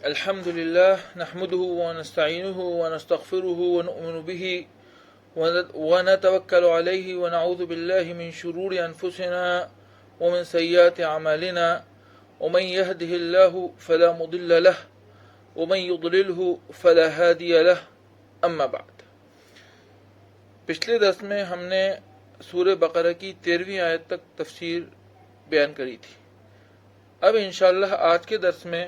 الحمد لله نحمده ونستعينه ونستغفره ونؤمن به ونتوكل عليه ونعوذ بالله من شرور أنفسنا ومن سيئات أعمالنا ومن يهده الله فلا مضل له ومن يضلله فلا هادي له اما بعد. پچھلے درس میں ہم نے سورہ بقرہ کی 13ویں آیت تک تفسیر بیان کری تھی. اب انشاءاللہ آج کے درس میں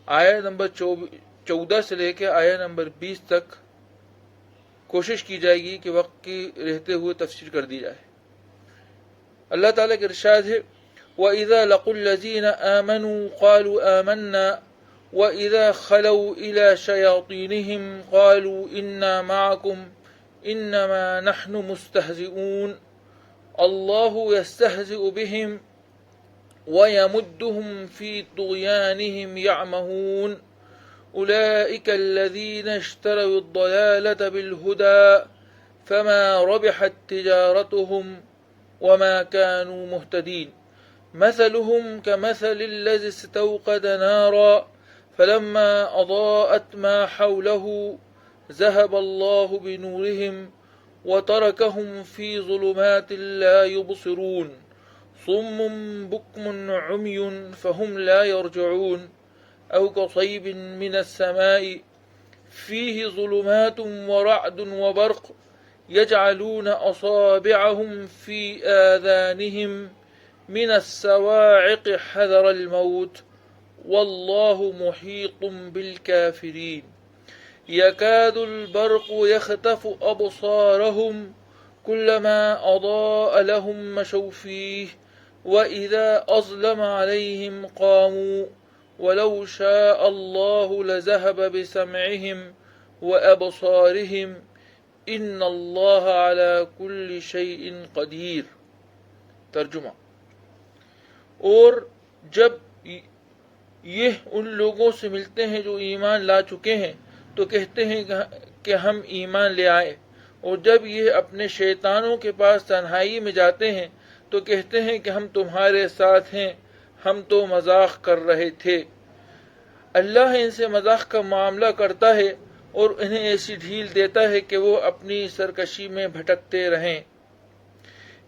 آیت نمبر 14 سے لے کے آیت نمبر 20 تک کوشش کی جائے گی کہ وقت کی رہتے ہوئے تفسیر کر دی جائے. اللہ تعالیٰ کے ارشاد ہے وَإِذَا لَقُوا الَّذِينَ آمَنُوا قَالُوا آمَنَّا وَإِذَا خَلَوْا إِلَى شَيَاطِينِهِمْ قَالُوا إِنَّا مَعَكُمْ إِنَّمَا نَحْنُ مُسْتَهْزِئُونَ اللَّهُ يَسْتَهْزِئُ بِهِمْ وَيَمُدُّهُمْ فِي طُغْيَانِهِمْ يَعْمَهُونَ أُولَئِكَ الَّذِينَ اشْتَرَوُا الضَّلَالَةَ بِالْهُدَى فَمَا رَبِحَتْ تِجَارَتُهُمْ وَمَا كَانُوا مُهْتَدِينَ مثلهم كمثل الذي استوقد نارا فلما أضاءت ما حوله ذهب الله بنورهم وتركهم في ظلمات لا يبصرون صم بكم عمي فهم لا يرجعون أو كصيب من السماء فيه ظلمات ورعد وبرق يجعلون أصابعهم في آذانهم من الصواعق حذر الموت والله محيط بالكافرين يكاد البرق يخطف أبصارهم كلما أضاء لهم مشوا فيه وإذا أظلم عليهم قاموا ولو شاء الله لذهب بسمعهم وأبصارهم إن الله على كل شيء قدير. ترجمہ: اور جب یہ ان لوگوں سے ملتے ہیں جو ایمان لا چکے ہیں تو کہتے ہیں کہ ہم ایمان لے آئے، اور جب یہ اپنے شیطانوں کے پاس تنہائی میں جاتے ہیں تو کہتے ہیں کہ ہم تمہارے ساتھ ہیں، ہم تو مذاق کر رہے تھے. اللہ ان سے مذاق کا معاملہ کرتا ہے اور انہیں ایسی ڈھیل دیتا ہے کہ وہ اپنی سرکشی میں بھٹکتے رہیں.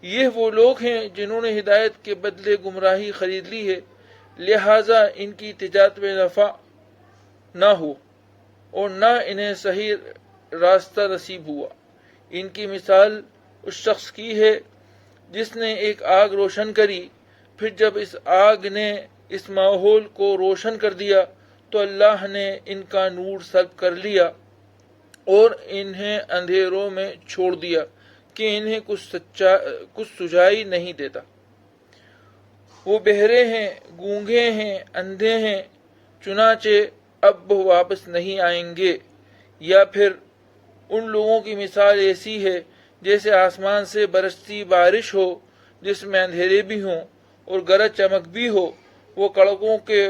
یہ وہ لوگ ہیں جنہوں نے ہدایت کے بدلے گمراہی خرید لی ہے، لہٰذا ان کی تجارت میں نفع نہ ہو اور نہ انہیں صحیح راستہ نصیب ہوا. ان کی مثال اس شخص کی ہے جس نے ایک آگ روشن کری، پھر جب اس آگ نے اس ماحول کو روشن کر دیا تو اللہ نے ان کا نور سلب کر لیا اور انہیں اندھیروں میں چھوڑ دیا کہ انہیں کچھ سجائی نہیں دیتا. وہ بہرے ہیں، گونگے ہیں، اندھے ہیں، چنانچہ اب وہ واپس نہیں آئیں گے. یا پھر ان لوگوں کی مثال ایسی ہے جیسے آسمان سے برستی بارش ہو جس میں اندھیرے بھی ہوں اور گرج چمک بھی ہو. وہ کڑکوں کے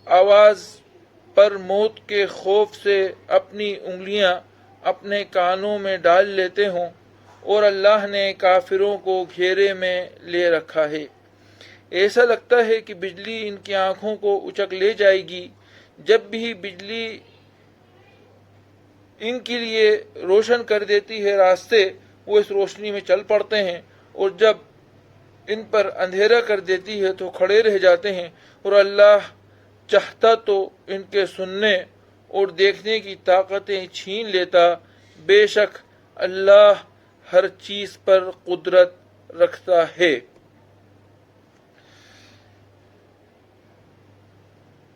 آواز پر موت کے خوف سے اپنی انگلیاں اپنے کانوں میں ڈال لیتے ہوں، اور اللہ نے کافروں کو گھیرے میں لے رکھا ہے. ایسا لگتا ہے کہ بجلی ان کی آنکھوں کو اچک لے جائے گی. جب بھی بجلی ان کے لیے روشن کر دیتی ہے راستے، وہ اس روشنی میں چل پڑتے ہیں، اور جب ان پر اندھیرا کر دیتی ہے تو کھڑے رہ جاتے ہیں. اور اللہ چاہتا تو ان کے سننے اور دیکھنے کی طاقتیں چھین لیتا. بے شک اللہ ہر چیز پر قدرت رکھتا ہے.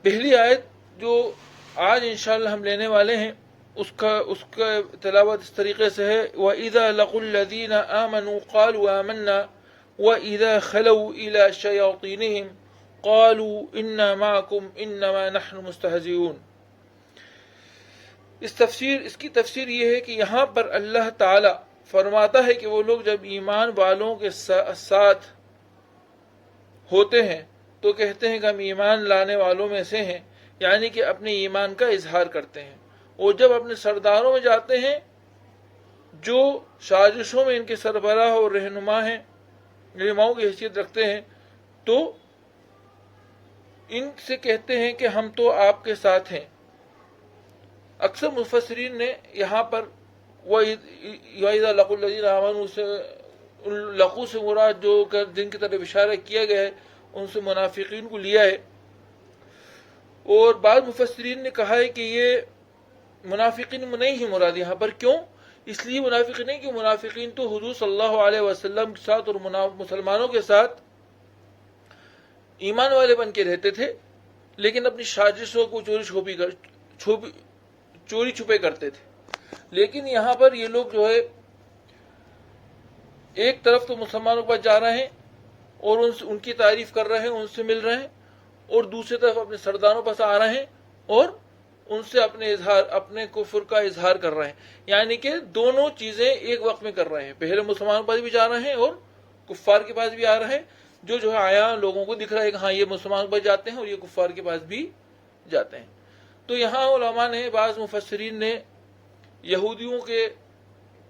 پہلی آیت جو آج انشاءاللہ ہم لینے والے ہیں اس کا تلاوت اس طریقے سے ہے وَإِذَا لَقُوا الَّذِينَ آمَنُوا قَالُوا آمَنَّا وَإِذَا خَلَوْا إِلَى شَيَاطِينِهِمْ قَالُوا إِنَّا مَعَكُمْ إِنَّمَا نَحْنُ مُسْتَهْزِئُونَ. اس کی تفسیر یہ ہے کہ یہاں پر اللہ تعالی فرماتا ہے کہ وہ لوگ جب ایمان والوں کے ساتھ ہوتے ہیں تو کہتے ہیں کہ ہم ایمان لانے والوں میں سے ہیں، یعنی کہ اپنے ایمان کا اظہار کرتے ہیں. اور جب اپنے سرداروں میں جاتے ہیں جو سازشوں میں ان کے سربراہ اور رہنماؤں کی حیثیت رکھتے ہیں تو ان سے کہتے ہیں کہ ہم تو آپ کے ساتھ ہیں. اکثر مفسرین نے یہاں پر وَإِذَا لَقُوا الَّذِينَ آمَنُوا سے لقو سے مراد جو جن کی طرف اشارہ کیا گیا ہے ان سے منافقین کو لیا ہے. اور بعض مفسرین نے کہا ہے کہ یہ منافقین نہیں ہی مراد یہاں پر. کیوں؟ اس لیے منافقین نہیں کہ منافقین تو حضور صلی اللہ علیہ وسلم کے ساتھ اور مسلمانوں کے ساتھ ایمان والے بن کے رہتے تھے، لیکن اپنی سازشوں کو چوری چھپے کرتے تھے. لیکن یہاں پر یہ لوگ جو ہے ایک طرف تو مسلمانوں کے پاس جا رہے ہیں اور ان کی تعریف کر رہے ہیں، ان سے مل رہے ہیں، اور دوسری طرف اپنے سرداروں پاس آ رہے ہیں اور ان سے اپنے کفر کا اظہار کر رہے ہیں. یعنی کہ دونوں چیزیں ایک وقت میں کر رہے ہیں. پہلے مسلمانوں کے پاس بھی جا رہے ہیں اور کفار کے پاس بھی آ رہے ہیں. جو ہے آیا لوگوں کو دکھ رہا ہے کہ ہاں یہ مسلمانوں کے پاس جاتے ہیں اور یہ کفار کے پاس بھی جاتے ہیں. تو یہاں علماء نے، بعض مفسرین نے یہودیوں کے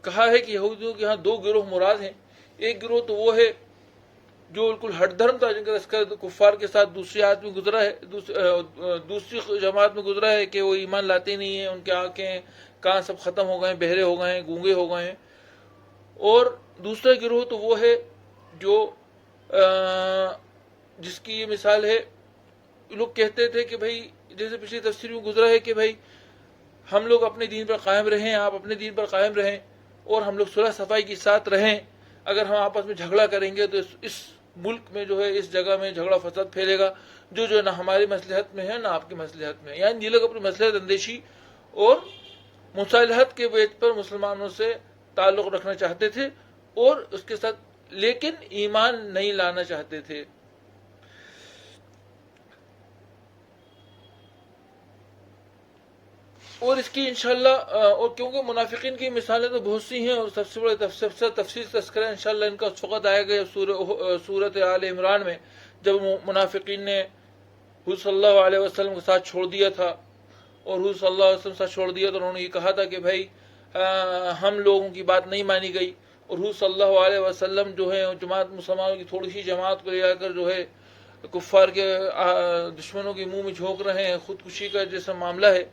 کہا ہے کہ یہودیوں کے یہاں دو گروہ مراد ہیں. ایک گروہ تو وہ ہے جو بالکل ہٹ دھرم تھا، جن کا تذکرہ کفار کے ساتھ دوسری جماعت میں گزرا ہے کہ وہ ایمان لاتے نہیں ہیں، ان کے آنکھیں کان سب ختم ہو گئے ہیں، بہرے ہو گئے ہیں، گونگے ہو گئے ہیں. اور دوسرا گروہ تو وہ ہے جو جس کی یہ مثال ہے، لوگ کہتے تھے کہ بھائی جیسے پچھلی تفسیر میں گزرا ہے کہ بھائی ہم لوگ اپنے دین پر قائم رہیں، آپ اپنے دین پر قائم رہیں اور ہم لوگ صلح صفائی کے ساتھ رہیں. اگر ہم آپس میں جھگڑا کریں گے تو اس ملک میں جو ہے اس جگہ میں جھگڑا فساد پھیلے گا جو نہ ہماری مصلحت میں ہے نہ آپ کی مصلحت میں ہے. یعنی یہ لوگ اپنی مصلحت اندیشی اور مصالحت کے بیچ پر مسلمانوں سے تعلق رکھنا چاہتے تھے اور اس کے ساتھ لیکن ایمان نہیں لانا چاہتے تھے. اور اس کی انشاءاللہ اور کیونکہ منافقین کی مثالیں تو بہت سی ہیں اور سب سے بڑے تفصیل تذکرہ انشاءاللہ ان کا اس وقت آیا گیا سورۃ آل عمران میں، جب منافقین نے حضور صلی اللہ علیہ وسلم کے ساتھ چھوڑ دیا تھا اور حضور صلی اللہ علیہ وسلم کے ساتھ چھوڑ دیا تو انہوں نے یہ کہا تھا کہ بھائی ہم لوگوں کی بات نہیں مانی گئی. اور حضور صلی اللہ علیہ وسلم جو ہے جماعت مسلمانوں کی تھوڑی سی جماعت کو لے جا کر جو ہے کفار کے دشمنوں کے منہ میں جھونک رہے ہیں. خودکشی کا جیسا معاملہ ہے،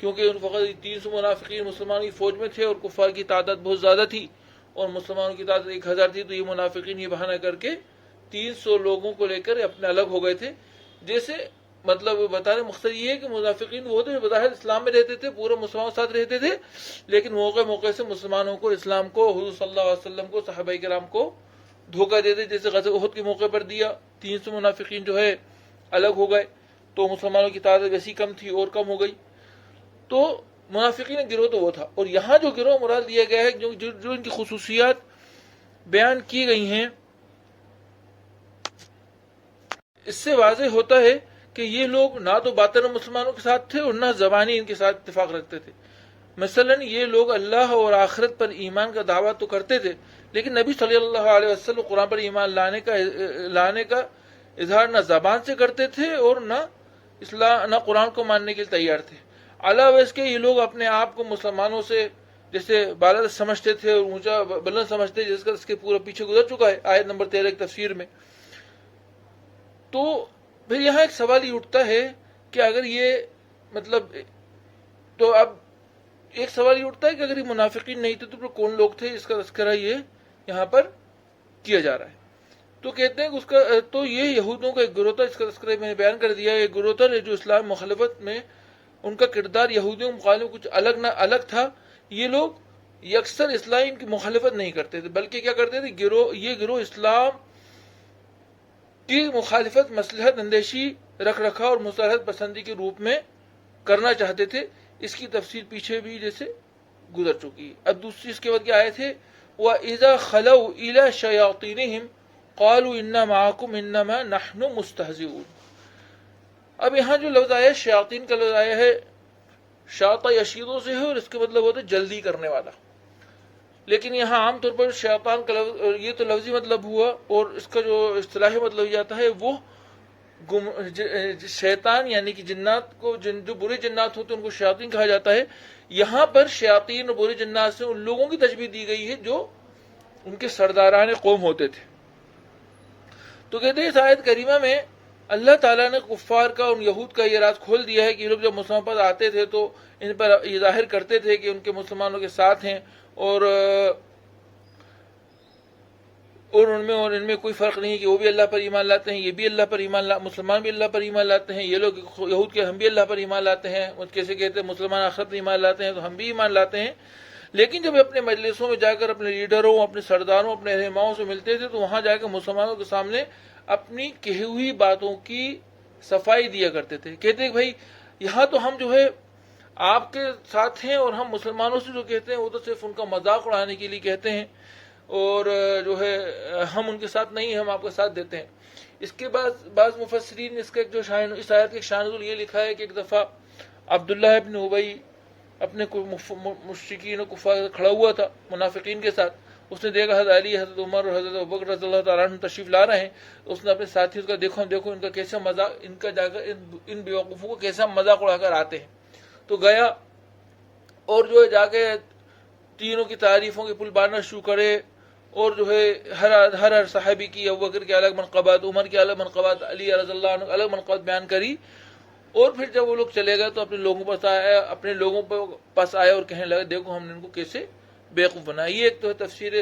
کیونکہ ان وقت 300 منافقین مسلمانوں کی فوج میں تھے اور کفار کی تعداد بہت زیادہ تھی اور مسلمانوں کی تعداد 1000 تھی. تو یہ منافقین یہ بہانہ کر کے 300 لوگوں کو لے کر اپنے الگ ہو گئے تھے. جیسے مطلب بتانے مقصد یہ ہے کہ منافقین وہ تھے جو بظاہر اسلام میں رہتے تھے، پورے مسلمانوں کے ساتھ رہتے تھے، لیکن موقع سے مسلمانوں کو، اسلام کو، حضور صلی اللہ علیہ وسلم کو، صحابہ کرام کو دھوکہ دیتے. جیسے غزوہ احد کے موقع پر دیا، 300 منافقین جو ہے الگ ہو گئے تو مسلمانوں کی تعداد ویسی کم تھی اور کم ہو گئی. تو منافقین گروہ تو وہ تھا. اور یہاں جو گروہ مراد دیا گیا ہے، جو ان کی خصوصیات بیان کی گئی ہیں، اس سے واضح ہوتا ہے کہ یہ لوگ نہ تو باطن مسلمانوں کے ساتھ تھے اور نہ زبانی ان کے ساتھ اتفاق رکھتے تھے. مثلا یہ لوگ اللہ اور آخرت پر ایمان کا دعویٰ تو کرتے تھے، لیکن نبی صلی اللہ علیہ وسلم قرآن پر ایمان لانے کا اظہار نہ زبان سے کرتے تھے اور نہ قرآن کو ماننے کے لیے تیار تھے. علاوہ اس کے یہ لوگ اپنے آپ کو مسلمانوں سے جیسے بالا سمجھتے تھے اور اونچا بلند سمجھتے، جس کا اس کے پورا پیچھے گزر چکا ہے آیت نمبر 13 کی تفسیر میں. تو پھر یہاں ایک سوال یہ اٹھتا ہے کہ اگر یہ مطلب تو اب ایک سوال یہ اٹھتا ہے کہ اگر یہ منافقین نہیں تھے تو پھر کون لوگ تھے؟ اس کا تذکرہ یہ یہاں پر کیا جا رہا ہے. تو کہتے ہیں کہ اس کا تو یہ یہودوں کا ایک گروہ تھا، اس کا تذکرہ میں نے بیان کر دیا. ایک گروہ تھا جو اسلام مخالفت میں ان کا کردار یہودیوں کے مقابلے میں کچھ الگ تھا. یہ لوگ یکسر اسلام کی مخالفت نہیں کرتے تھے، بلکہ کیا کرتے تھے، یہ گروہ اسلام کی مخالفت مصلحت اندیشی رکھ رکھا اور مصالحت پسندی کے روپ میں کرنا چاہتے تھے. اس کی تفصیل پیچھے بھی جیسے گزر چکی ہے. اب دوسری اس کے بعد کیا آئے تھے، وَإِذَا خَلَوْا إِلَى شَيَاطِينِهِمْ قَالُوا إِنَّا مَعَكُمْ إِنَّمَا نَحْنُ مُسْتَهْزِئُونَ. اب یہاں جو لفظ آیا ہے شیاطین کا لفظ آیا ہے، شاطا یشیدوں سے ہے اور اس کا مطلب ہوتا ہے جلدی کرنے والا. لیکن یہاں عام طور پر شیطان کا لفظ یہ تو لفظی مطلب ہوا اور اس کا جو اصطلاحی مطلب جاتا ہے وہ شیطان یعنی کہ جنات کو، جو برے جنات ہوتے ہیں ان کو شیاطین کہا جاتا ہے. یہاں پر شیاطین اور برے جنات سے ان لوگوں کی تشبیہ دی گئی ہے جو ان کے سرداران قوم ہوتے تھے. تو کہتے ہیں اس آیت کریمہ میں اللہ تعالیٰ نے کفار کا اور یہود کا یہ راز کھول دیا ہے کہ یہ لوگ جب مسلمان پر آتے تھے تو ان پر یہ ظاہر کرتے تھے کہ ان کے مسلمانوں کے ساتھ ہیں اور ان میں کوئی فرق نہیں کہ وہ بھی اللہ پر ایمان لاتے ہیں، یہ بھی اللہ پر مسلمان بھی اللہ پر ایمان لاتے ہیں، یہ لوگ یہود کے ہم بھی اللہ پر ایمان لاتے ہیں، کیسے کہتے ہیں مسلمان آخرت پر ایمان لاتے ہیں تو ہم بھی ایمان لاتے ہیں۔ لیکن جب اپنے مجلسوں میں جا کر اپنے لیڈروں، اپنے سرداروں، اپنے رہنماؤں سے ملتے تھے تو وہاں جا کے مسلمانوں کے سامنے اپنی کہی ہوئی باتوں کی صفائی دیا کرتے تھے، کہتے کہ بھائی یہاں تو ہم جو ہے آپ کے ساتھ ہیں اور ہم مسلمانوں سے جو کہتے ہیں وہ تو صرف ان کا مذاق اڑانے کے لیے کہتے ہیں اور جو ہے ہم ان کے ساتھ نہیں، ہم آپ کا ساتھ دیتے ہیں۔ اس کے بعد بعض مفسرین نے اس آیت کے شان نزول یہ لکھا ہے کہ ایک دفعہ عبداللہ ابن ابی اپنے مشرکین و کفار کھڑا ہوا تھا منافقین کے ساتھ، اس نے دیکھا حضرت علی، حضرت عمر اور حضرت ابوبکر رضی اللہ تعالیٰ عنہ تشریف لا رہے ہیں، اس نے اپنے ساتھیوں کا دیکھو ان کا کیسا مذاق، ان کا جا کر ان بیوقوفوں کو کیسا مذاق اڑا کر آتے ہیں، تو گیا اور جو ہے جا کے تینوں کی تعریفوں کے پل باندھنا شروع کرے اور جو ہے ہر صحابی کی، ابوبکر کے الگ منقبات، عمر کے الگ منقبات، علی رضی اللہ عنہ الگ منقبات بیان کری، اور پھر جب وہ لوگ چلے گئے تو اپنے لوگوں پاس آئے اور کہنے لگے دیکھو ہم نے ان کو کیسے بیوقوف بنایا۔ یہ ایک تو ہے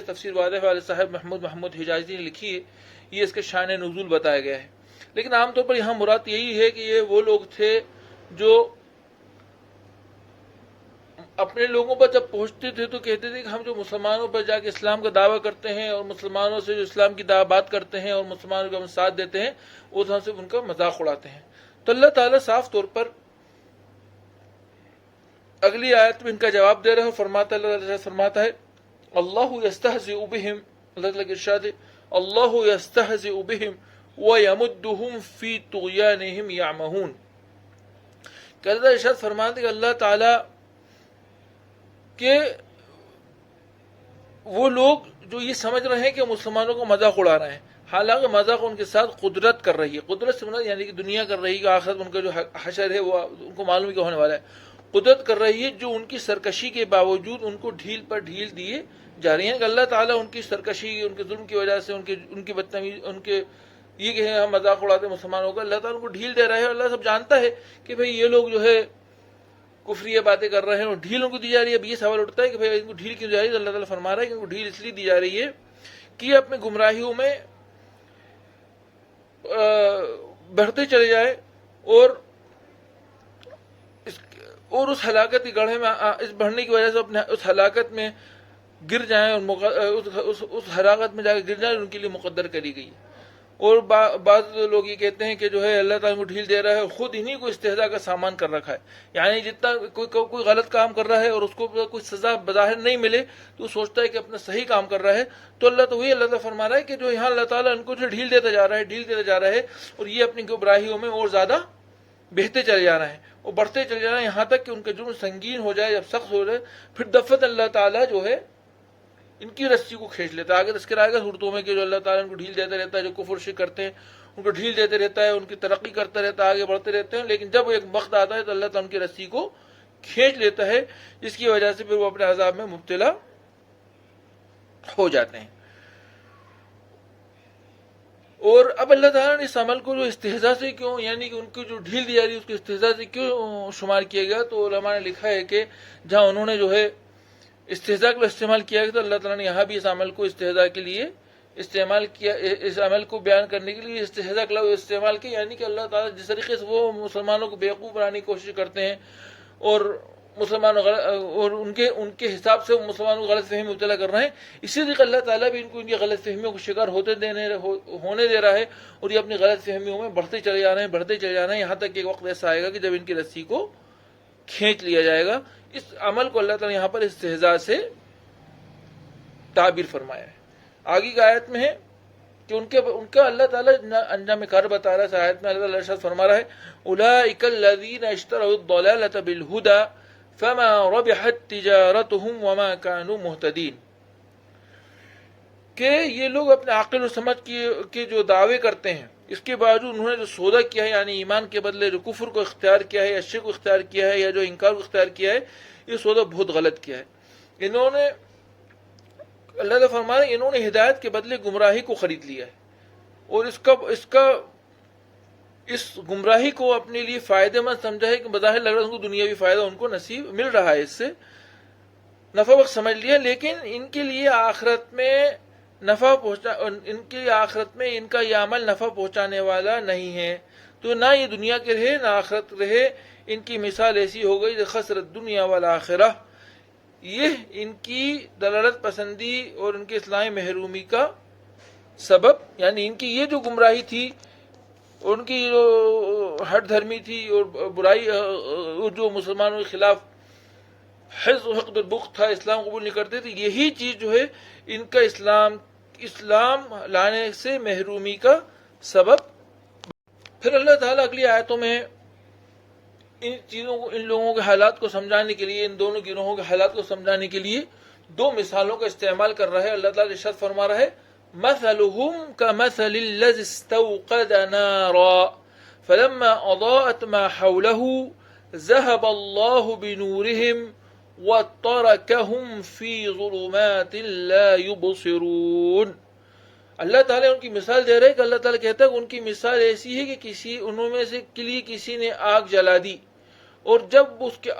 تفسیر واضح والے صاحب محمود حجازی نے لکھی ہے، یہ اس کے شان نزول بتایا گیا ہے، لیکن عام طور پر یہاں مراد یہی ہے کہ یہ وہ لوگ تھے جو اپنے لوگوں پر جب پہنچتے تھے تو کہتے تھے کہ ہم جو مسلمانوں پر جا کے اسلام کا دعویٰ کرتے ہیں اور مسلمانوں سے جو اسلام کی بات کرتے ہیں اور مسلمانوں کو ہم ساتھ دیتے ہیں، وہ تو ہم صرف ان کا مذاق اڑاتے ہیں۔ تو اللہ تعالیٰ صاف طور پر اگلی آیت میں ان کا جواب دے رہا ہے، اللہ فرماتا ہے اللہ یستہزئ بہم، اللہ تعالیٰ کا ارشاد ہے اللہ یستہزئ بہم ویمدہم فی طغیانہم یعمہون، کہ اللہ ارشاد فرماتے کہ اللہ تعالیٰ کہ وہ لوگ جو یہ سمجھ رہے ہیں کہ مسلمانوں کو مذاق اڑا رہے ہیں، حالانکہ مذاق ان کے ساتھ قدرت کر رہی ہے، قدرت سے مراد یعنی کہ دنیا کر رہی ہے، آخرت ان کا جو حشر ہے وہ ان کو معلوم کیا ہونے والا ہے، قدرت کر رہی ہے جو ان کی سرکشی کے باوجود ان کو ڈھیل پر ڈھیل دیے جا رہی ہیں، کہ اللہ تعالیٰ ان کی سرکشی، ان کے ظلم کی وجہ سے، ان کی بدتمیزی، ان کے یہ کہ ہم مذاق اڑاتے ہیں مسلمانوں کا، اللہ تعالیٰ ان کو ڈھیل دے رہا ہے، اللہ سب جانتا ہے کہ بھئی یہ لوگ جو ہے کفریہ باتیں کر رہے ہیں اور ڈھیل ان کو دی جا رہی ہے۔ اب یہ سوال اٹھتا ہے کہ بھئی ان کو ڈھیل کیوں دی جا رہی ہے؟ اللہ تعالیٰ فرما رہا ہے کہ ان کو ڈھیل اس لیے دی جا رہی ہے کہ یہ اپنے گمراہیوں میں بڑھتے چلے جائے اور اس ہلاکت کے گڑھے میں، اس بڑھنے کی وجہ سے اپنے اس ہلاکت میں گر جائیں اور اس ہلاکت میں جا کے گر جائیں ان کے لیے مقدر کری گئی۔ اور بعض لوگ یہ کہتے ہیں کہ جو ہے اللہ تعالیٰ کو ڈھیل دے رہا ہے اور خود انہی کو استہزاء کا سامان کر رکھا ہے، یعنی جتنا کوئی غلط کام کر رہا ہے اور اس کو کوئی سزا بظاہر نہیں ملے تو وہ سوچتا ہے کہ اپنا صحیح کام کر رہا ہے، تو اللہ تعالیٰ فرما رہا ہے کہ جو یہاں اللہ تعالیٰ ان کو جو ڈھیل دیتا جا رہا ہے اور یہ اپنی گمراہیوں میں اور زیادہ بہتے چلے جا رہے ہیں اور بڑھتے چلے جا رہے ہیں، یہاں تک کہ ان کا جرم سنگین ہو جائے، جب سخت ہو جائے پھر دفعت اللہ تعالیٰ جو ہے ان کی رسی کو کھینچ لیتا ہے۔ آگے تذکر آئے گا صورتوں میں کہ جو اللہ تعالیٰ ان کو ڈھیل دیتا رہتا ہے، جو کفر شرک کرتے ہیں ان کو ڈھیل دیتے رہتا ہے، ان کی ترقی کرتا رہتا ہے، آگے بڑھتے رہتے ہیں، لیکن جب ایک وقت آتا ہے تو اللہ تعالیٰ ان کی رسی کو کھینچ لیتا ہے، جس کی وجہ سے پھر وہ اپنے عذاب میں مبتلا ہو جاتے ہیں۔ اور اب اللہ تعالیٰ نے اس عمل کو جو استہزاء سے کیوں، یعنی کہ ان کو جو ڈھیل دی جا رہی ہے اس کو استہزاء سے کیوں شمار کیا گیا، تو علماء نے لکھا ہے کہ جہاں انہوں نے جو ہے استہزاء کو استعمال کیا گیا تو اللہ تعالیٰ نے یہاں بھی اس عمل کو استہزاء کے لیے استعمال کیا، اس عمل کو بیان کرنے کے لیے استہزاء کا لفظ استعمال کیا، یعنی کہ اللہ تعالیٰ جس طریقے سے وہ مسلمانوں کو بیوقوف بنانے کی کوشش کرتے ہیں اور مسلمانوں اور ان کے حساب سے مسلمانوں کو غلط فہمی مبتلا کر رہے ہیں، اسی طریقے اللہ تعالیٰ بھی ان کی غلط فہمیوں کو شکار ہونے دے رہا ہے اور یہ اپنی غلط فہمیوں میں بڑھتے چلے جا رہے ہیں، یہاں تک کہ ایک وقت ایسا آئے گا کہ جب ان کی رسی کو کھینچ لیا جائے گا۔ اس عمل کو اللہ تعالیٰ یہاں پر استہزاء سے تعبیر فرمایا ہے۔ آگے کی آیت میں ہے کہ ان کا اللہ تعالیٰ انجام کار بتا رہا ہے۔ اس آیت میں اللہ تعالیٰ ارشاد فرما رہا ہے اولئک الذین اشتروا الضلالۃ بالہدی فما ربحت تجارتهم وما كانوا مهتدین، کہ یہ لوگ اپنے عقل و سمجھ کے جو دعوے کرتے ہیں اس کے باوجود انہوں نے جو سودا کیا ہے، یعنی ایمان کے بدلے جو کفر کو اختیار کیا ہے یا شرک کو اختیار کیا ہے یا جو انکار کو اختیار کیا ہے، یہ سودا بہت غلط کیا ہے۔ انہوں نے، اللہ تعالیٰ فرما رہے ہیں، انہوں نے ہدایت کے بدلے گمراہی کو خرید لیا ہے اور اس گمراہی کو اپنے لیے فائدہ مند سمجھا ہے کہ بظاہر لگ رہا ہے ان کو دنیاوی فائدہ ان کو نصیب مل رہا ہے، اس سے نفع بخش سمجھ لیا، لیکن ان کے لیے آخرت میں ان کی آخرت میں ان کا یہ عمل نفع پہنچانے والا نہیں ہے، تو نہ یہ دنیا کے رہے نہ آخرت رہے۔ ان کی مثال ایسی ہو گئی خسرت دنیا والآخرہ، یہ ان کی دلالت پسندی اور ان کے اسلامی محرومی کا سبب، یعنی ان کی یہ جو گمراہی تھی، ان کی جو ہٹ دھرمی تھی اور برائی، جو مسلمانوں کے خلاف حزب و حقد البغض تھا، اسلام قبول نہیں کرتے تھے، یہی چیز جو ہے ان کا اسلام لانے سے محرومی کا سبب۔ پھر اللہ تعالیٰ اگلی آیتوں میں ان چیزوں کو، ان لوگوں کے حالات کو سمجھانے کے لیے، ان دونوں گروہوں کے حالات کو سمجھانے کے لیے دو مثالوں کا استعمال کر رہا ہے۔ اللہ تعالیٰ ارشاد فرما رہا ہے مثلهم كمثل الذي استوقد نارا فلما اضاءت ما حوله ذهب الله بنورهم وتركهم في ظلمات لا يبصرون۔ اللہ تعالیٰ ان کی مثال دے رہے ہیں کہ اللہ تعالیٰ کہتا ہے کہ ان کی مثال ایسی ہے کہ انہوں میں سے کے لیے کسی نے آگ جلا دی، اور جب اس کے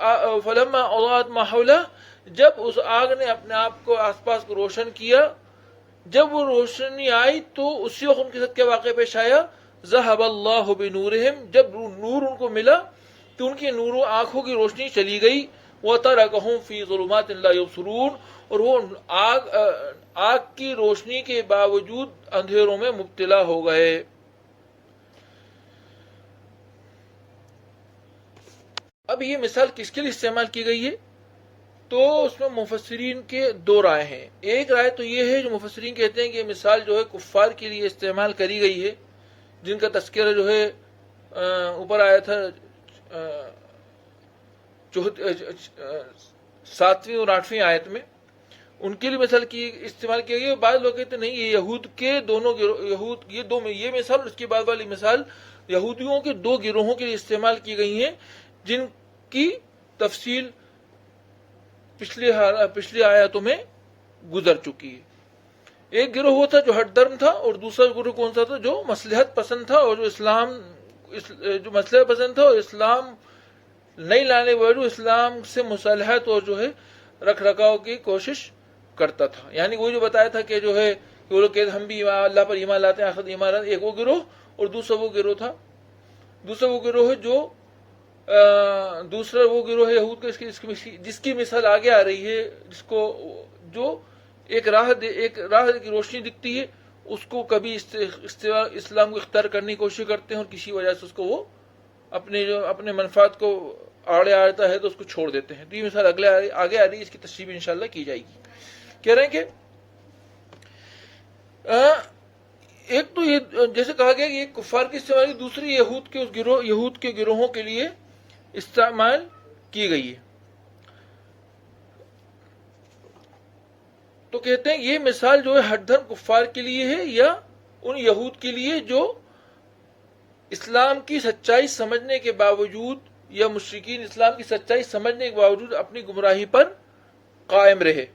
فلما اضاءت ما حوله، جب اس آگ نے اپنے آپ کو آس پاس کو روشن کیا، جب وہ روشنی آئی تو اسی وقت ان کے ساتھ کیا واقعہ پیش آیا، ذهب اللہ بنورہم، جب نور ان کو ملا تو ان کی نور و آنکھوں کی روشنی چلی گئی، وترکہم فی ظلمات لا یبصرون، اور وہ آگ کی روشنی کے باوجود اندھیروں میں مبتلا ہو گئے۔ اب یہ مثال کس کے لیے استعمال کی گئی ہے؟ تو اس میں مفسرین کے دو رائے ہیں۔ ایک رائے تو یہ ہے جو مفسرین کہتے ہیں کہ یہ مثال جو ہے کفار کے لیے استعمال کری گئی ہے، جن کا تذکرہ جو ہے اوپر آیا تھا 7ویں اور 8ویں آیت میں، ان کے لیے مثال استعمال کیا گیا۔ بعض لوگ کہتے ہیں نہیں، یہ یہود کے دونوں گروہ، یہ مثال اور اس کے بعد والی مثال یہودیوں کے دو گروہوں کے لیے استعمال کی گئی ہیں، جن کی تفصیل پچھلی آیاتوں میں گزر چکی ہے۔ ایک گروہ وہ تھا جو ہٹ درم تھا، اور دوسرا گروہ کون سا تھا؟ جو مصلحت پسند تھا، اور جو مصلحت پسند تھا اور اسلام نہیں لانے والے، اسلام سے مصالحت اور جو ہے رکھ رکھاؤ کی کوشش کرتا تھا۔ یعنی وہ جو بتایا تھا کہ جو ہے کہ وہ لوگ کہتے ہم بھی اللہ پر ایمان لاتے ہیں، آخرت ایمان لاتے ہیں، ایک وہ گروہ، اور دوسرا وہ گروہ ہے جو دوسرا وہ گروہ ہے یہود کا، جس کی مثال آگے آ رہی ہے، جس کو جو ایک راہ کی روشنی دکھتی ہے، اس کو کبھی اسلام کو اختیار کرنے کی کوشش کرتے ہیں، اور کسی وجہ سے اس کو وہ اپنے منفعت کو آڑے آتا ہے تو اس کو چھوڑ دیتے ہیں۔ تو یہ مثال آگے آ رہی ہے، اس کی تشریح بھی انشاءاللہ کی جائے گی۔ کہہ رہے ہیں کہ ایک تو یہ جیسے کہا گیا کہ یہ کفار کی استعمال کی، دوسری یہود کے گروہوں کے لیے استعمال کی گئی ہے۔ تو کہتے ہیں یہ مثال جو ہے ہٹ دھرم کفار کے لیے ہے، یا ان یہود کے لیے جو اسلام کی سچائی سمجھنے کے باوجود، یا مشرکین اسلام کی سچائی سمجھنے کے باوجود اپنی گمراہی پر قائم رہے۔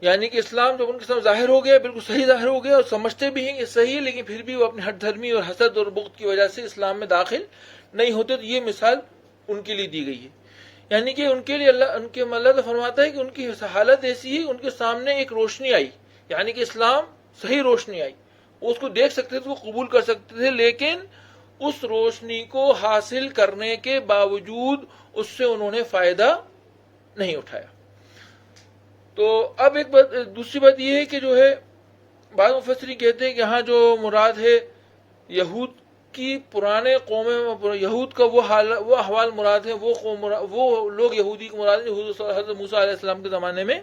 یعنی کہ اسلام جب ان کے سامنے ظاہر ہو گیا، بالکل صحیح ظاہر ہو گیا، اور سمجھتے بھی ہیں کہ صحیح ہے، لیکن پھر بھی وہ اپنی ہٹ دھرمی اور حسد اور بغض کی وجہ سے اسلام میں داخل نہیں ہوتے، تو یہ مثال ان کے لیے دی گئی ہے۔ یعنی کہ ان کے لیے اللہ فرماتا ہے کہ ان کی حالت ایسی ہے، ان کے سامنے ایک روشنی آئی، یعنی کہ اسلام صحیح روشنی آئی، وہ اس کو دیکھ سکتے تھے، وہ قبول کر سکتے تھے، لیکن اس روشنی کو حاصل کرنے کے باوجود اس سے انہوں نے فائدہ نہیں اٹھایا۔ تو اب دوسری بات یہ ہے کہ جو ہے بعض مفسرین کہتے ہیں کہ ہاں جو مراد ہے یہود کی پرانے قومیں، یہود کا وہ احوال مراد ہے، وہ لوگ یہودی کو مراد ہے جو حضرت موسیٰ علیہ السلام کے زمانے میں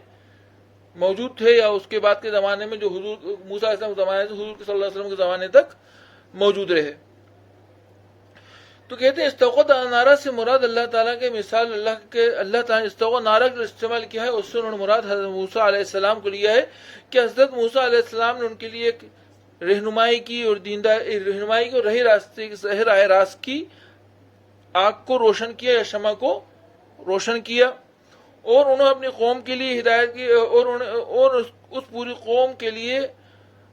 موجود تھے، یا اس کے بعد کے زمانے میں جو موسیٰ علیہ السلام کے زمانے سے حضور صلی اللہ علیہ وسلم کے زمانے تک موجود رہے۔ تو کہتے ہیں استوقد نارا سے مراد اللہ تعالیٰ کے مثال، اللہ تعالیٰ نے استوقد نارا جو استعمال کیا ہے، اس سے انہوں نے مراد حضرت موسیٰ علیہ السلام کو لیا ہے، کہ حضرت موسیٰ علیہ السلام نے ان کے لیے ایک رہنمائی کی اور راہ راست کی، آگ کو روشن کیا یا شمع کو روشن کیا، اور انہوں نے اپنی قوم کے لیے ہدایت کی، اور اس پوری قوم کے لیے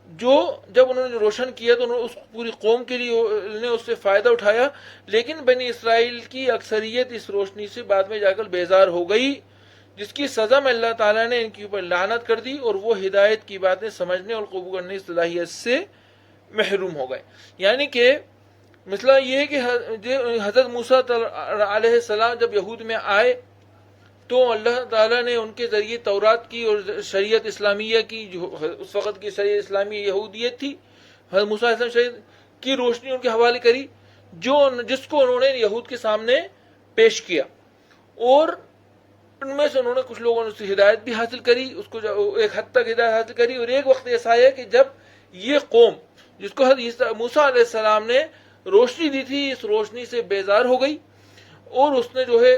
جب انہوں نے روشن کیا تو انہوں نے اس پوری قوم کے لیے نے اس سے فائدہ اٹھایا، لیکن بنی اسرائیل کی اکثریت اس روشنی سے بعد میں جا کر بیزار ہو گئی، جس کی سزا میں اللہ تعالیٰ نے ان کے اوپر لعنت کر دی، اور وہ ہدایت کی باتیں سمجھنے اور قبول کرنے کی صلاحیت سے محروم ہو گئے۔ یعنی کہ مسئلہ یہ ہے کہ حضرت موسیٰ علیہ السلام جب یہود میں آئے تو اللہ تعالیٰ نے ان کے ذریعے تورات کی اور شریعت اسلامیہ کی، جو اس وقت کی شریعت اسلامیہ یہودیت تھی، حضرت موسیٰ علیہ السلام شریعت کی روشنی ان کے حوالے کری، جس کو انہوں نے یہود کے سامنے پیش کیا، اور ان میں سے انہوں نے کچھ لوگوں نے اس سے ہدایت بھی حاصل کری، اس کو ایک حد تک ہدایت حاصل کری، اور ایک وقت ایسا ہے کہ جب یہ قوم جس کو حضرت موسیٰ علیہ السلام نے روشنی دی تھی، اس روشنی سے بیزار ہو گئی، اور اس نے جو ہے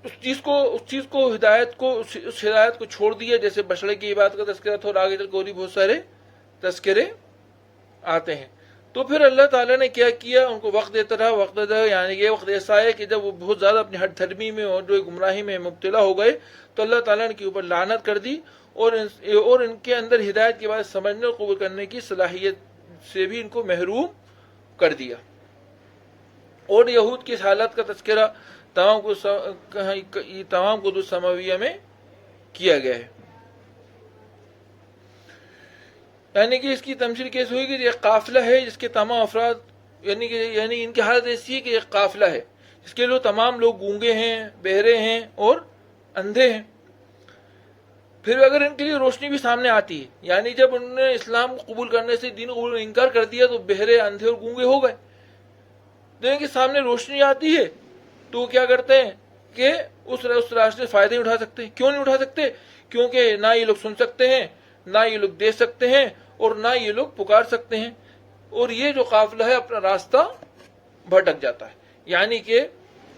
اس چیز کو ہدایت کو چھوڑ دیا، جیسے بشڑے کی عبادت کا تذکرہ تھا، اور آگے چل کے اور بھی بہت سارے تذکرے آتے ہیں۔ تو پھر اللہ تعالیٰ نے کیا کیا، ان کو وقت دیتا رہا، یعنی یہ وقت ایسا ہے کہ جب وہ بہت زیادہ اپنی ہٹ دھرمی میں اور جو گمراہی میں مبتلا ہو گئے تو اللہ تعالیٰ نے کے اوپر لعنت کر دی، اور ان کے اندر ہدایت کی بات سمجھنے اور قبول کرنے کی صلاحیت سے بھی ان کو محروم کر دیا۔ اور یہود کی اس حالت کا تذکرہ تمام کتب سماویہ میں کیا گیا ہے۔ یعنی کہ اس کی تمثیل کیسے ہوئی کہ ایک قافلہ ہے جس کے تمام افراد، یعنی ان کی حالت ایسی ہے کہ ایک قافلہ ہے جس کے تمام لوگ گونگے ہیں، بہرے ہیں اور اندھے ہیں۔ پھر اگر ان کے لیے روشنی بھی سامنے آتی ہے، یعنی جب انہوں نے اسلام کو قبول کرنے سے، دین قبول کرنے انکار کر دیا، تو بہرے، اندھے اور گونگے ہو گئے۔ دیکھیں کہ سامنے روشنی آتی ہے تو وہ کیا کرتے ہیں کہ اس راستے سے فائدہ نہیں اٹھا سکتے۔ کیوں نہیں اٹھا سکتے؟ کیونکہ نہ یہ لوگ سن سکتے ہیں، نہ یہ لوگ دیکھ سکتے ہیں، اور نہ یہ لوگ پکار سکتے ہیں، اور یہ جو قافلہ ہے اپنا راستہ بھٹک جاتا ہے۔ یعنی کہ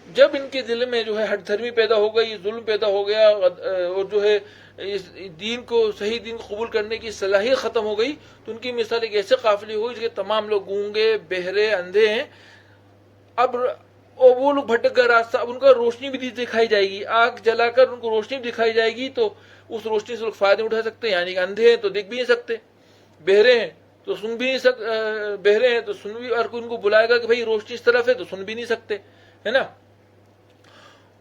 جب ان کے دل میں جو ہے ہٹ دھرمی پیدا ہو گئی، ظلم پیدا ہو گیا، اور جو ہے اس دین کو، صحیح دین کو قبول کرنے کی صلاحیت ختم ہو گئی، تو ان کی مثال ایک ایسے قافلے ہوئی جس کے تمام لوگ گونگے، بہرے، اندھے ہیں۔ اب وہ لوگ بھٹک گئے راستہ، اب ان کو روشنی بھی دکھائی جائے گی، آگ جلا کر ان کو روشنی بھی دکھائی جائے گی، تو اس روشنی سے لوگ فائدہ اٹھا سکتے ہیں۔ یعنی کہ اندھے ہیں تو دیکھ بھی نہیں سکتے، بہرے ہیں تو سن بھی نہیں سکتے، بہرے ہیں تو سن بھی، اور کوئی ان کو بلائے گا کہ بھائی روشنی اس طرف ہے تو سن بھی نہیں سکتے، ہے نا۔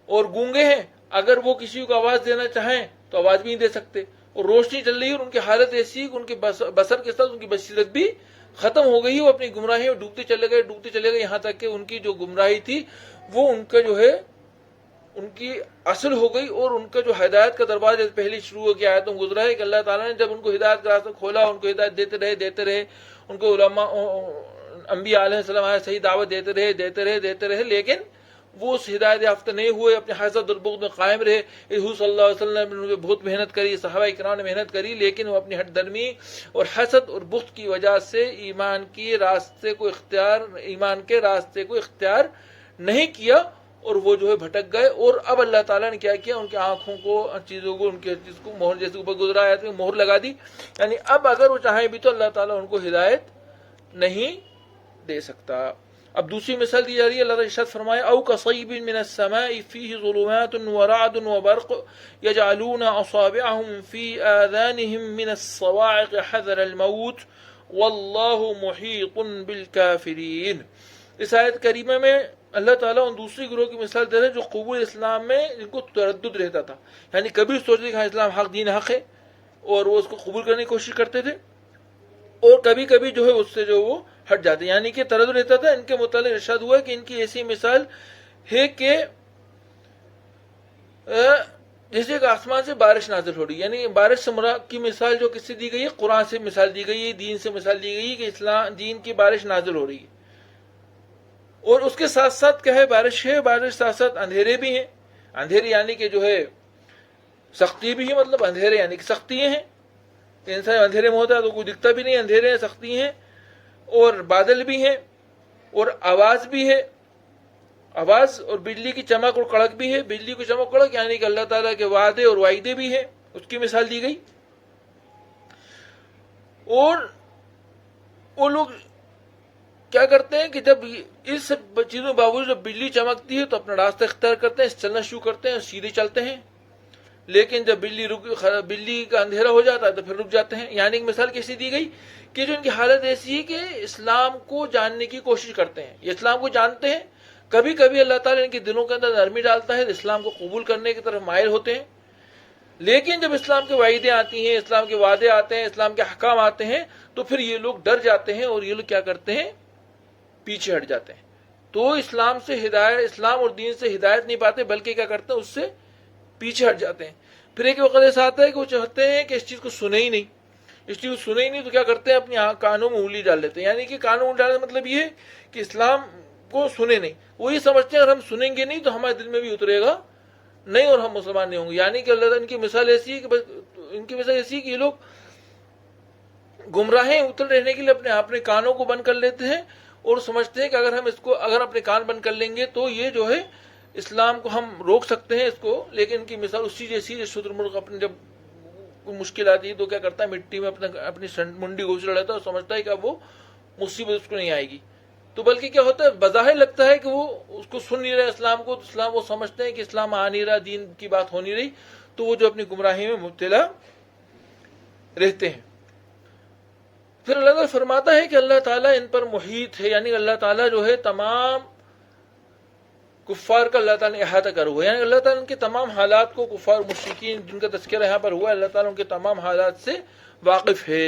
اور گونگے ہیں، اگر وہ کسی کو آواز دینا چاہیں تو آواز بھی نہیں دے سکتے، اور روشنی چل رہی ہے اور ان کی حالت ایسی ہے کہ ان کے بصر کے ساتھ ان کی بصیرت بھی ختم ہو گئی، وہ اپنی گمراہی میں ڈوبتے چلے گئے، یہاں تک کہ ان کی جو گمراہی تھی وہ ان کا جو ہے ان کی اصل ہو گئی، اور ان کا جو ہدایت کا دروازہ پہلی شروع کی آیتوں میں گزرا ہے کہ اللہ تعالیٰ نے جب ان کو ہدایت کا راستہ کھولا، ان کو ہدایت دیتے رہے، ان کو علماء، انبیاء علیہ السلام صحیح دعوت دیتے رہے، لیکن وہ اس ہدایت یافتہ نہیں ہوئے، اپنے حسد اور بغض میں قائم رہے۔ حضور صلی اللہ علیہ وسلم نے بہت محنت کری، صحابہ کرام نے محنت کری، لیکن وہ اپنی ہٹ درمی اور حسد اور بغض کی وجہ سے ایمان کے راستے کو اختیار نہیں کیا، اور وہ جو ہے بھٹک گئے۔ اور اب اللہ تعالیٰ نے کیا کیا، ان کی آنکھوں کو، چیزوں کو، ان کی چیز کو مہر جیسے اوپر گزرا ہے، مہر لگا دی، یعنی اب اگر وہ چاہیں بھی تو اللہ تعالیٰ ان کو ہدایت نہیں دے سکتا۔ اب دوسری مثال دی جا رہی ہے، اللہ تعالیٰ ارشاد فرمائے او کصیب من السماء فیہ ظلمات ورعد وبرق یجعلون اصابعهم فی آذانهم من الصواعق حذر الموت واللہ محیط بالکافرین۔ اس آیت کریمہ میں اللہ تعالیٰ ان دوسری گروہ کی مثال دے رہے جو قبول اسلام میں جن کو تردد رہتا تھا، یعنی کبھی سوچتے کہ اسلام حق دین حق ہے اور وہ اس کو قبول کرنے کی کوشش کرتے تھے، اور کبھی کبھی جو ہے اس سے جو وہ ہٹ جاتے، یعنی کہ تردد رہتا تھا۔ ان کے متعلق ارشاد ہوا ہے کہ ان کی ایسی مثال ہے کہ جیسے کہ آسمان سے بارش نازل ہو رہی، یعنی بارش سے مراد کی مثال جو کس سے دی گئی ہے، قرآن سے مثال دی گئی ہے، دین سے مثال دی گئی ہے کہ اسلام دین کی بارش نازل ہو رہی ہے، اور اس کے ساتھ ساتھ کیا ہے، بارش ہے، بارش ساتھ ساتھ اندھیرے بھی ہیں۔ اندھیرے یعنی کہ جو ہے سختی بھی ہے، مطلب اندھیرے یعنی کہ سختی ہیں، انسان اندھیرے میں ہوتا ہے تو کوئی دکھتا بھی نہیں، اندھیرے ہیں، سختی ہیں، اور بادل بھی ہیں، اور آواز بھی ہے، آواز اور بجلی کی چمک اور کڑک بھی ہے۔ بجلی کی چمک کڑک یعنی کہ اللہ تعالیٰ کے وعدے اور وعیدے بھی ہیں، اس کی مثال دی گئی۔ اور وہ لوگ کیا کرتے ہیں کہ جب اس سب چیزوں کے باوجود جب بجلی چمکتی ہے تو اپنا راستہ اختیار کرتے ہیں، چلنا شروع کرتے ہیں، سیدھے چلتے ہیں، لیکن جب بلی کا اندھیرا ہو جاتا ہے تو پھر رک جاتے ہیں. یعنی ایک مثال کیسی دی گئی کہ جو ان کی حالت ایسی ہے کہ اسلام کو جاننے کی کوشش کرتے ہیں, یہ اسلام کو جانتے ہیں, کبھی کبھی اللہ تعالیٰ ان کے دلوں کے اندر نرمی ڈالتا ہے, اسلام کو قبول کرنے کی طرف مائل ہوتے ہیں, لیکن جب اسلام کے وعیدیں آتی ہیں, اسلام کے وعدے آتے ہیں, اسلام کے احکام آتے ہیں, تو پھر یہ لوگ ڈر جاتے ہیں اور یہ لوگ کیا کرتے ہیں, پیچھے ہٹ جاتے ہیں. تو اسلام سے ہدایت, اسلام اور دین سے ہدایت نہیں پاتے, بلکہ کیا کرتے ہیں, اس سے پیچھے ہٹ جاتے ہیں. پھر ایک وقت ایسا آتا ہے کہ وہ چاہتے ہیں کہ اس چیز کو سنے ہی نہیں, اس چیز کو سنے ہی نہیں, تو کیا کرتے ہیں, اپنی کانوں میں انگلی ڈال لیتے ہیں. یعنی کہ کانوں میں ڈالنے کا مطلب یہ ہے کہ اسلام کو سنے نہیں. وہ یہ سمجھتے ہیں اگر ہم سنیں گے نہیں تو ہمارے دل میں بھی اترے گا نہیں اور ہم مسلمان نہیں ہوں گے. یعنی کہ اللہ تعالیٰ ان کی مثال ایسی ہے کہ ان کی مثال ایسی ہے کہ یہ لوگ گمراہیں اتر رہنے کے لیے اپنے کانوں کو بند کر لیتے ہیں اور سمجھتے ہیں کہ اگر اپنے کان بند کر لیں گے تو یہ جو ہے اسلام کو ہم روک سکتے ہیں اس کو. لیکن ان کی مثال اسی جیسی ہے, شتر مرغ اپنے جب کوئی مشکل آتی ہے تو کیا کرتا ہے, مٹی میں اپنی منڈی گھوسڑ لیتا ہے اور سمجھتا ہے کہ اب وہ مصیبت اس کو نہیں آئے گی. تو بلکہ کیا ہوتا ہے, بظاہر لگتا ہے کہ وہ اس کو سن نہیں رہا اسلام کو, تو اسلام وہ سمجھتے ہیں کہ اسلام آ نہیں رہا, دین کی بات ہو نہیں رہی, تو وہ جو اپنی گمراہی میں مبتلا رہتے ہیں. پھر اللہ تعالیٰ فرماتا ہے کہ اللہ تعالیٰ ان پر محیط ہے, یعنی اللہ تعالیٰ جو ہے تمام کفار کا اللہ تعالیٰ نے احاطہ کر ہوا ہے. یعنی اللہ تعالیٰ ان کے تمام حالات کو, کفار مشرکین جن کا تذکرہ یہاں پر ہوا ہے, اللہ تعالیٰ ان کے تمام حالات سے واقف ہے.